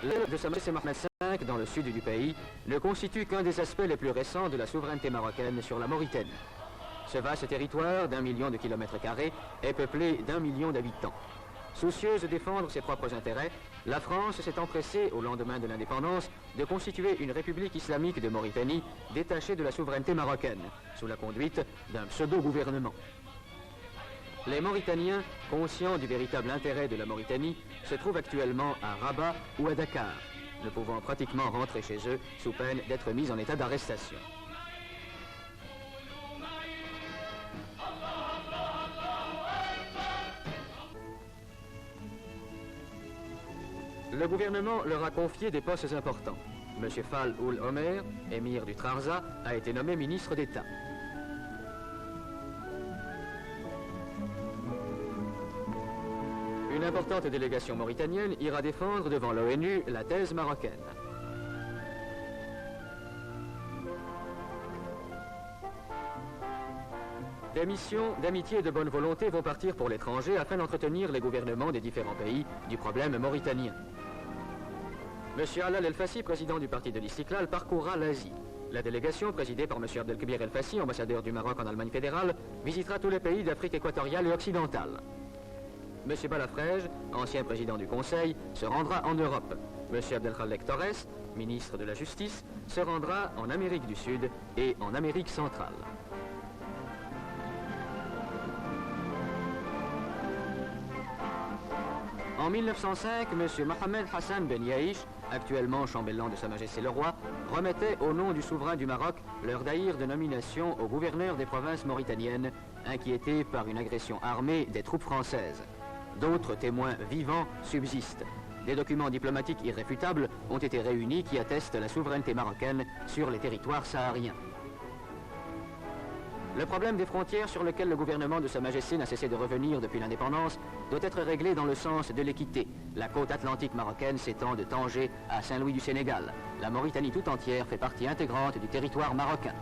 L'aile de Sa Majesté Mohamed V dans le sud du pays ne constitue qu'un des aspects les plus récents de la souveraineté marocaine sur la Mauritanie. Ce vaste territoire d'1 million de kilomètres carrés est peuplé d'1 million d'habitants. Soucieuse de défendre ses propres intérêts, la France s'est empressée, au lendemain de l'indépendance, de constituer une république islamique de Mauritanie détachée de la souveraineté marocaine, sous la conduite d'un pseudo-gouvernement. Les Mauritaniens, conscients du véritable intérêt de la Mauritanie, se trouvent actuellement à Rabat ou à Dakar, ne pouvant pratiquement rentrer chez eux sous peine d'être mis en état d'arrestation. Le gouvernement leur a confié des postes importants. M. Fall Ould Omer, émir du Trarza, a été nommé ministre d'État. Une importante délégation mauritanienne ira défendre devant l'ONU la thèse marocaine. Des missions d'amitié et de bonne volonté vont partir pour l'étranger afin d'entretenir les gouvernements des différents pays du problème mauritanien. M. Alal El-Fassi, président du parti de l'Istiklal, parcourra l'Asie. La délégation, présidée par M. Abdelkebir El-Fassi, ambassadeur du Maroc en Allemagne fédérale, visitera tous les pays d'Afrique équatoriale et occidentale. M. Balafrège, ancien président du Conseil, se rendra en Europe. M. Abdelkhalek Torres, ministre de la Justice, se rendra en Amérique du Sud et en Amérique centrale. En 1905, M. Mohamed Hassan Ben Yaïch, actuellement chambellan de Sa Majesté le Roi, remettait au nom du souverain du Maroc leur daïr de nomination au gouverneur des provinces mauritaniennes, inquiétés par une agression armée des troupes françaises. D'autres témoins vivants subsistent. Des documents diplomatiques irréfutables ont été réunis qui attestent la souveraineté marocaine sur les territoires sahariens. Le problème des frontières sur lequel le gouvernement de Sa Majesté n'a cessé de revenir depuis l'indépendance doit être réglé dans le sens de l'équité. La côte atlantique marocaine s'étend de Tanger à Saint-Louis du Sénégal. La Mauritanie tout entière fait partie intégrante du territoire marocain.